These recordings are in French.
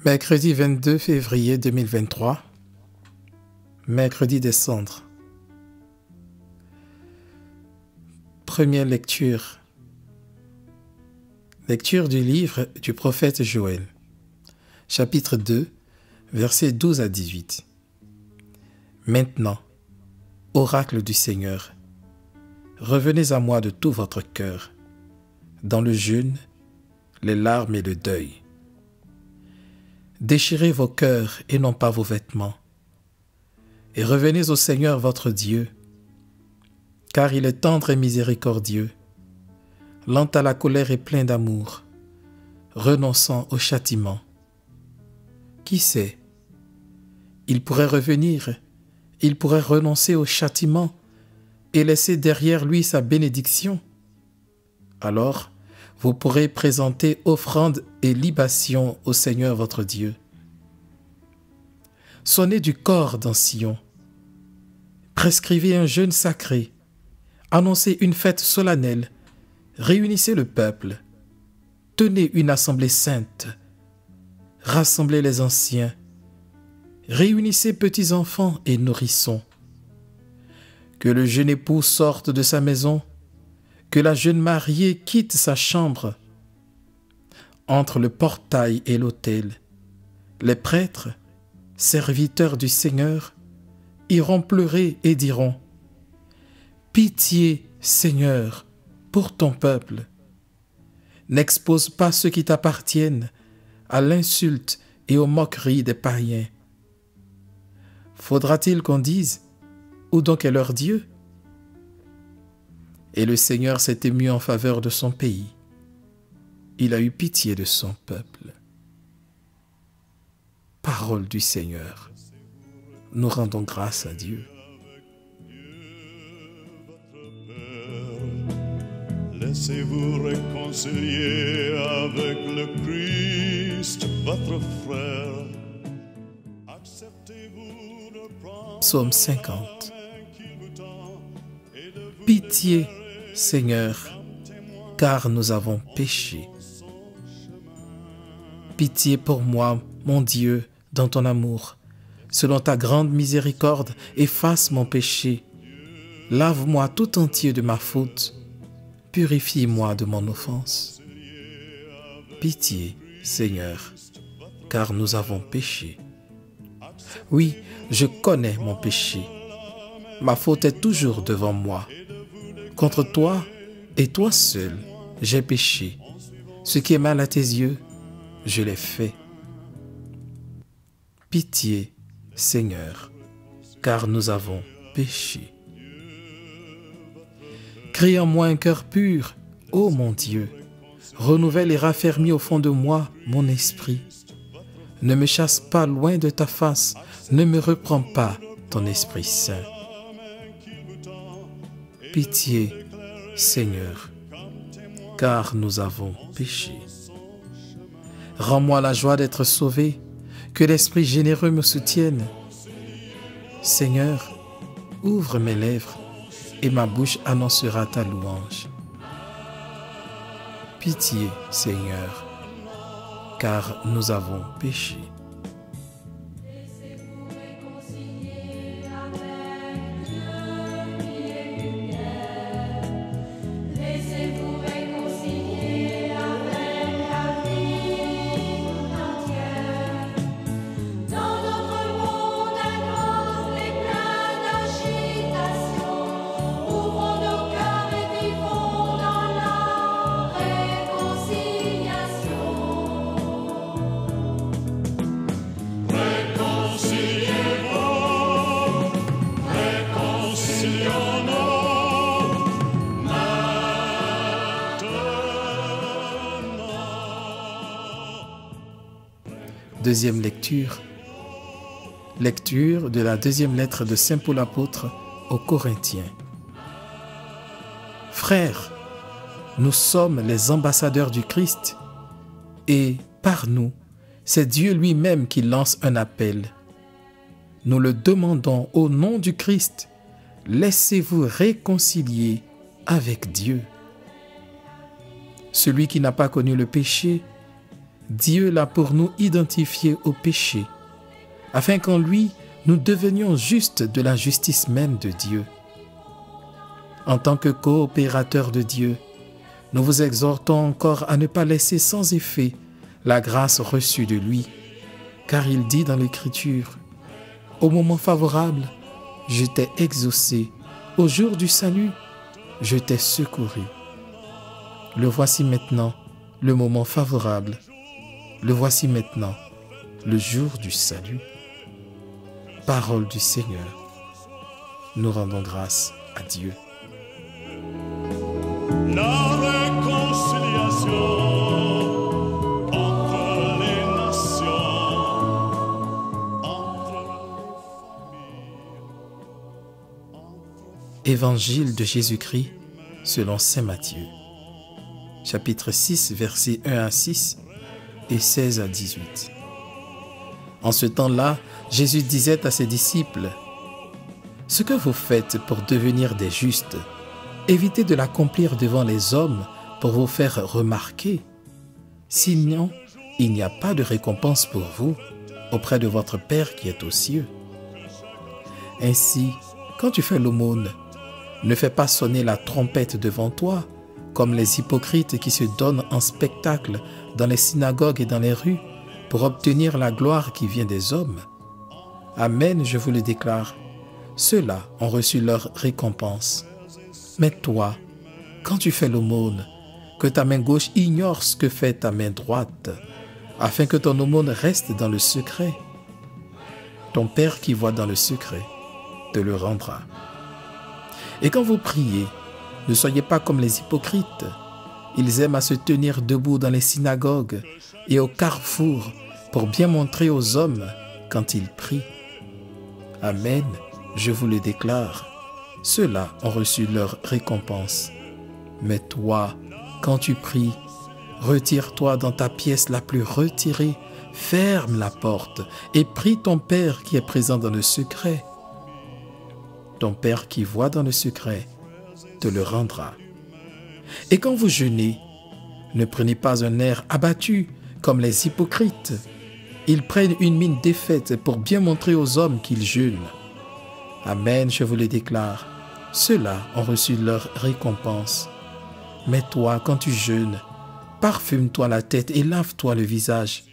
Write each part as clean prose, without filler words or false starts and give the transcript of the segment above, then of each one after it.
Mercredi 22 février 2023, mercredi des cendres. Première lecture. Lecture du livre du prophète Joël. Chapitre 2, versets 12 à 18. Maintenant, oracle du Seigneur, revenez à moi de tout votre cœur, dans le jeûne, les larmes et le deuil. Déchirez vos cœurs et non pas vos vêtements, et revenez au Seigneur votre Dieu, car il est tendre et miséricordieux, lent à la colère et plein d'amour, renonçant au châtiment. Qui sait? Il pourrait revenir, il pourrait renoncer au châtiment et laisser derrière lui sa bénédiction. Alors, vous pourrez présenter offrandes et libations au Seigneur votre Dieu. Sonnez du cor dans Sion. Prescrivez un jeûne sacré. Annoncez une fête solennelle. Réunissez le peuple. Tenez une assemblée sainte. Rassemblez les anciens. Réunissez petits enfants et nourrissons. Que le jeune époux sorte de sa maison. Que la jeune mariée quitte sa chambre. Entre le portail et l'autel, les prêtres, serviteurs du Seigneur, iront pleurer et diront : Pitié, Seigneur, pour ton peuple. N'expose pas ceux qui t'appartiennent à l'insulte et aux moqueries des païens. Faudra-t-il qu'on dise : Où donc est leur Dieu ? Et le Seigneur s'est ému en faveur de son pays. Il a eu pitié de son peuple. Parole du Seigneur. Nous rendons grâce à Dieu. Laissez-vous réconcilier avec le Christ, votre frère. Acceptez-vous de prendre Psaume 50. Pitié, Seigneur, car nous avons péché. Pitié pour moi, mon Dieu, dans ton amour. Selon ta grande miséricorde, efface mon péché. Lave-moi tout entier de ma faute. Purifie-moi de mon offense. Pitié, Seigneur, car nous avons péché. Oui, je connais mon péché. Ma faute est toujours devant moi. Contre toi et toi seul, j'ai péché. Ce qui est mal à tes yeux, je l'ai fait. Pitié, Seigneur, car nous avons péché. Crée en moi un cœur pur, ô mon Dieu. Renouvelle et raffermis au fond de moi mon esprit. Ne me chasse pas loin de ta face, ne me reprends pas ton Esprit Saint. Pitié, Seigneur, car nous avons péché. Rends-moi la joie d'être sauvé, que l'Esprit généreux me soutienne. Seigneur, ouvre mes lèvres et ma bouche annoncera ta louange. Pitié, Seigneur, car nous avons péché. Deuxième lecture. Lecture de la deuxième lettre de Saint Paul apôtre aux Corinthiens. Frères, nous sommes les ambassadeurs du Christ et par nous, c'est Dieu lui-même qui lance un appel. Nous le demandons au nom du Christ, laissez-vous réconcilier avec Dieu. Celui qui n'a pas connu le péché Dieu l'a pour nous identifié au péché, afin qu'en lui, nous devenions justes de la justice même de Dieu. En tant que coopérateurs de Dieu, nous vous exhortons encore à ne pas laisser sans effet la grâce reçue de lui, car il dit dans l'Écriture, « Au moment favorable, je t'ai exaucé, au jour du salut, je t'ai secouru. » Le voici maintenant, le moment favorable. Le voici maintenant, le jour du salut. Parole du Seigneur. Nous rendons grâce à Dieu. La réconciliation entre les nations, entre Évangile de Jésus-Christ selon saint Matthieu. Chapitre 6, versets 1 à 6 et 16 à 18. En ce temps-là, Jésus disait à ses disciples, « Ce que vous faites pour devenir des justes, évitez de l'accomplir devant les hommes pour vous faire remarquer. Sinon, il n'y a pas de récompense pour vous auprès de votre Père qui est aux cieux. Ainsi, quand tu fais l'aumône, ne fais pas sonner la trompette devant toi, comme les hypocrites qui se donnent en spectacle dans les synagogues et dans les rues pour obtenir la gloire qui vient des hommes. Amen, je vous le déclare, ceux-là ont reçu leur récompense. Mais toi, quand tu fais l'aumône, que ta main gauche ignore ce que fait ta main droite, afin que ton aumône reste dans le secret. Ton Père qui voit dans le secret te le rendra. Et quand vous priez, ne soyez pas comme les hypocrites. Ils aiment à se tenir debout dans les synagogues et au carrefour pour bien montrer aux hommes quand ils prient. Amen, je vous le déclare, ceux-là ont reçu leur récompense. Mais toi, quand tu pries, retire-toi dans ta pièce la plus retirée, ferme la porte et prie ton Père qui est présent dans le secret. Ton Père qui voit dans le secret te le rendra. Et quand vous jeûnez, ne prenez pas un air abattu comme les hypocrites. Ils prennent une mine défaite pour bien montrer aux hommes qu'ils jeûnent. Amen, je vous le déclare, ceux-là ont reçu leur récompense. Mais toi, quand tu jeûnes, parfume-toi la tête et lave-toi le visage.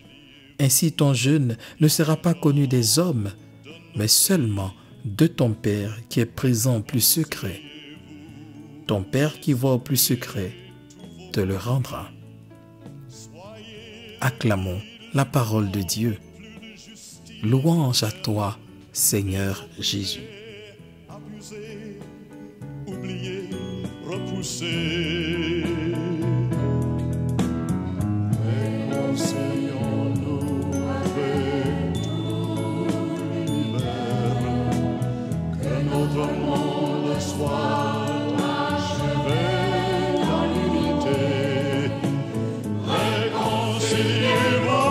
Ainsi ton jeûne ne sera pas connu des hommes, mais seulement de ton Père qui est présent au plus secret. Ton Père qui voit au plus secret te le rendra. Acclamons la parole de Dieu. Louange à toi, Seigneur Jésus. abusé, oublié, repoussé. Réconcilions-nous avec tout l'univers, que notre monde soit achevé dans l'unité. Réconciliez-vous,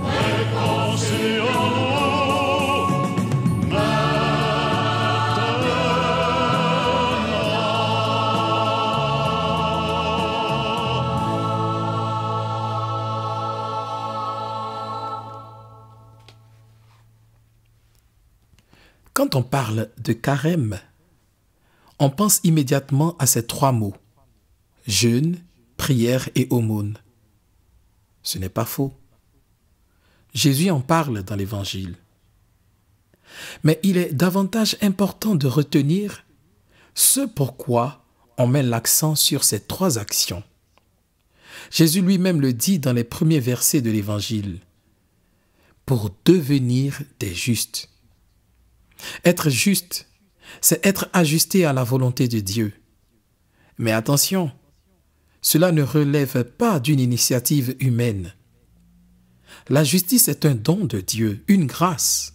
réconcilions-nous Quand on parle de carême, on pense immédiatement à ces trois mots, jeûne, prière et aumône. Ce n'est pas faux. Jésus en parle dans l'Évangile. Mais il est davantage important de retenir ce pourquoi on met l'accent sur ces trois actions. Jésus lui-même le dit dans les premiers versets de l'Évangile. Pour devenir des justes. Être juste, c'est être ajusté à la volonté de Dieu. Mais attention, cela ne relève pas d'une initiative humaine. La justice est un don de Dieu, une grâce.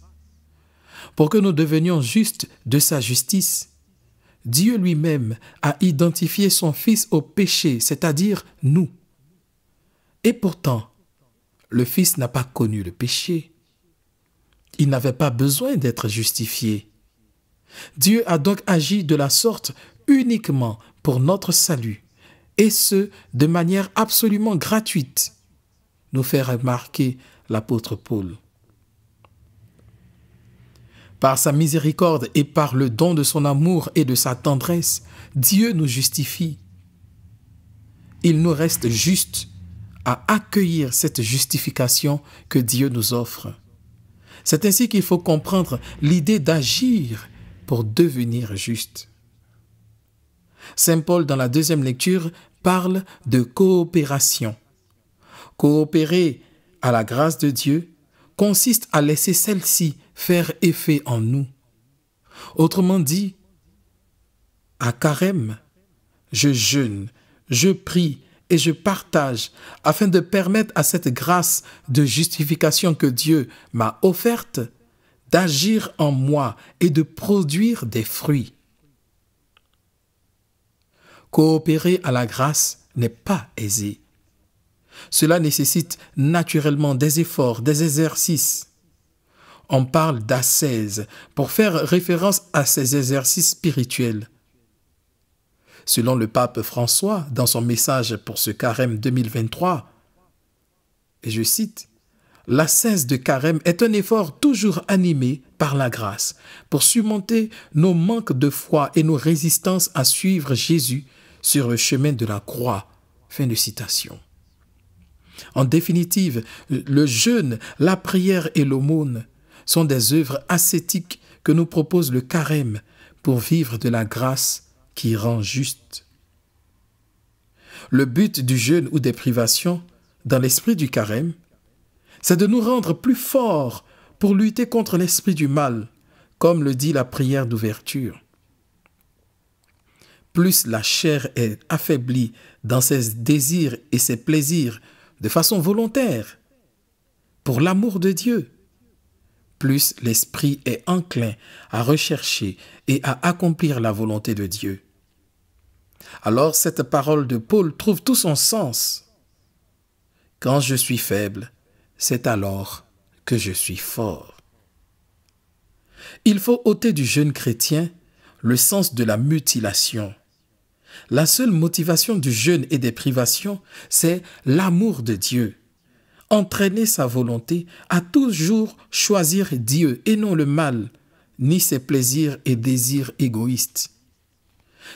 Pour que nous devenions justes de sa justice, Dieu lui-même a identifié son Fils au péché, c'est-à-dire nous. Et pourtant, le Fils n'a pas connu le péché. Il n'avait pas besoin d'être justifié. Dieu a donc agi de la sorte uniquement pour notre salut, et ce, de manière absolument gratuite. nous fait remarquer l'apôtre Paul. Par sa miséricorde et par le don de son amour et de sa tendresse, Dieu nous justifie. Il nous reste juste à accueillir cette justification que Dieu nous offre. C'est ainsi qu'il faut comprendre l'idée d'agir pour devenir juste. Saint Paul, dans la deuxième lecture, parle de coopération. Coopérer à la grâce de Dieu consiste à laisser celle-ci faire effet en nous. Autrement dit, à Carême, je jeûne, je prie et je partage afin de permettre à cette grâce de justification que Dieu m'a offerte d'agir en moi et de produire des fruits. Coopérer à la grâce n'est pas aisé. Cela nécessite naturellement des efforts, des exercices. On parle d'ascèse pour faire référence à ces exercices spirituels. Selon le pape François, dans son message pour ce carême 2023, et je cite, « L'ascèse de carême est un effort toujours animé par la grâce pour surmonter nos manques de foi et nos résistances à suivre Jésus sur le chemin de la croix. » Fin de citation. En définitive, le jeûne, la prière et l'aumône sont des œuvres ascétiques que nous propose le carême pour vivre de la grâce qui rend juste. Le but du jeûne ou des privations, dans l'esprit du carême, c'est de nous rendre plus forts pour lutter contre l'esprit du mal, comme le dit la prière d'ouverture. Plus la chair est affaiblie dans ses désirs et ses plaisirs de façon volontaire, pour l'amour de Dieu, plus l'esprit est enclin à rechercher et à accomplir la volonté de Dieu. Alors cette parole de Paul trouve tout son sens. Quand je suis faible, c'est alors que je suis fort. Il faut ôter du jeune chrétien le sens de la mutilation. La seule motivation du jeûne et des privations, c'est l'amour de Dieu. Entraîner sa volonté à toujours choisir Dieu et non le mal, ni ses plaisirs et désirs égoïstes.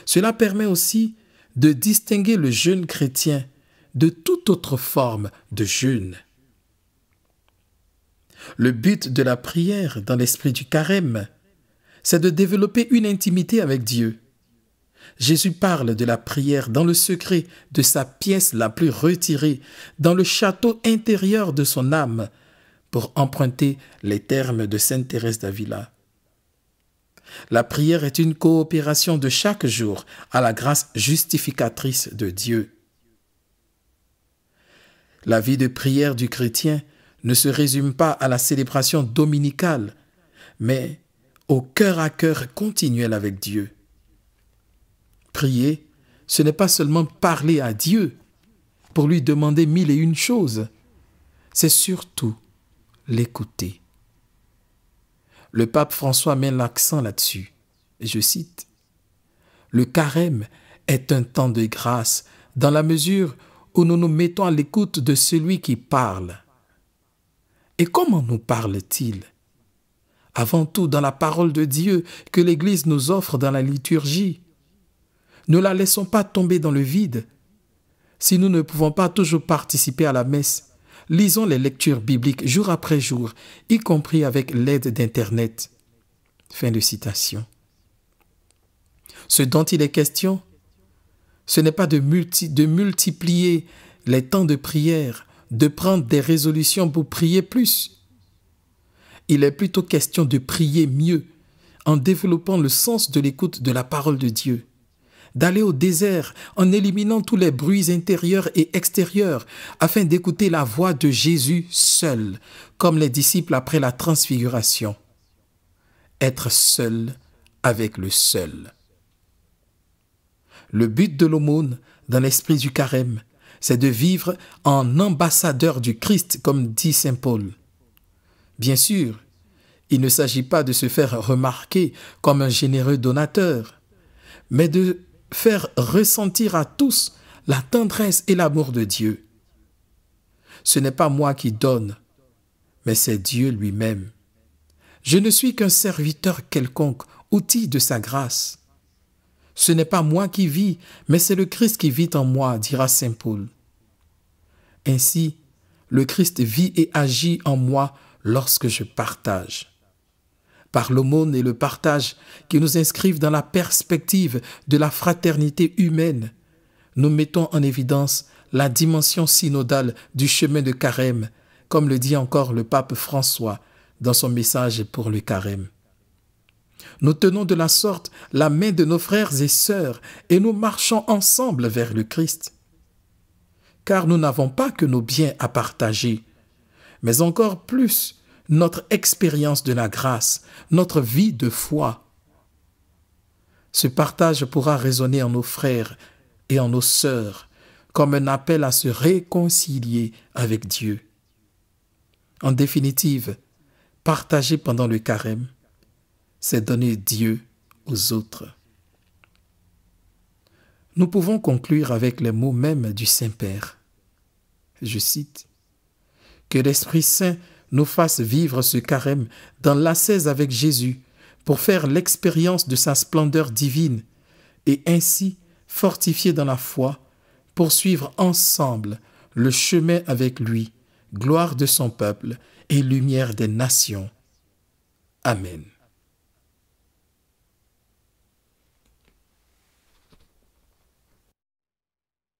Cela permet aussi de distinguer le jeûne chrétien de toute autre forme de jeûne. Le but de la prière dans l'esprit du carême, c'est de développer une intimité avec Dieu. Jésus parle de la prière dans le secret de sa pièce la plus retirée, dans le château intérieur de son âme, pour emprunter les termes de sainte Thérèse d'Avila. La prière est une coopération de chaque jour à la grâce justificatrice de Dieu. La vie de prière du chrétien ne se résume pas à la célébration dominicale, mais au cœur à cœur continuel avec Dieu. Prier, ce n'est pas seulement parler à Dieu pour lui demander 1001 choses, c'est surtout l'écouter. Le pape François met l'accent là-dessus. Je cite, « Le carême est un temps de grâce dans la mesure où nous nous mettons à l'écoute de celui qui parle. » Et comment nous parle-t-il? Avant tout dans la parole de Dieu que l'Église nous offre dans la liturgie. Ne la laissons pas tomber dans le vide. Si nous ne pouvons pas toujours participer à la messe, lisons les lectures bibliques jour après jour, y compris avec l'aide d'Internet. Fin de citation. Ce dont il est question, ce n'est pas de multiplier les temps de prière, de prendre des résolutions pour prier plus. Il est plutôt question de prier mieux, en développant le sens de l'écoute de la parole de Dieu. D'aller au désert en éliminant tous les bruits intérieurs et extérieurs afin d'écouter la voix de Jésus seul, comme les disciples après la transfiguration. Être seul avec le seul. Le but de l'aumône dans l'esprit du carême, c'est de vivre en ambassadeur du Christ, comme dit saint Paul. Bien sûr, il ne s'agit pas de se faire remarquer comme un généreux donateur, mais de faire ressentir à tous la tendresse et l'amour de Dieu. ce n'est pas moi qui donne, mais c'est Dieu lui-même. Je ne suis qu'un serviteur quelconque, outil de sa grâce. Ce n'est pas moi qui vis, mais c'est le Christ qui vit en moi, dira saint Paul. Ainsi, le Christ vit et agit en moi lorsque je partage. Par l'aumône et le partage qui nous inscrivent dans la perspective de la fraternité humaine, nous mettons en évidence la dimension synodale du chemin de Carême, comme le dit encore le pape François dans son message pour le Carême. Nous tenons de la sorte la main de nos frères et sœurs et nous marchons ensemble vers le Christ. Car nous n'avons pas que nos biens à partager, mais encore plus notre expérience de la grâce, notre vie de foi. Ce partage pourra résonner en nos frères et en nos sœurs comme un appel à se réconcilier avec Dieu. En définitive, partager pendant le carême, c'est donner Dieu aux autres. Nous pouvons conclure avec les mots mêmes du Saint-Père. Je cite, « Que l'Esprit Saint nous fasse vivre ce carême dans l'ascèse avec Jésus pour faire l'expérience de sa splendeur divine et ainsi, fortifiés dans la foi, poursuivre ensemble le chemin avec lui, gloire de son peuple et lumière des nations. Amen. »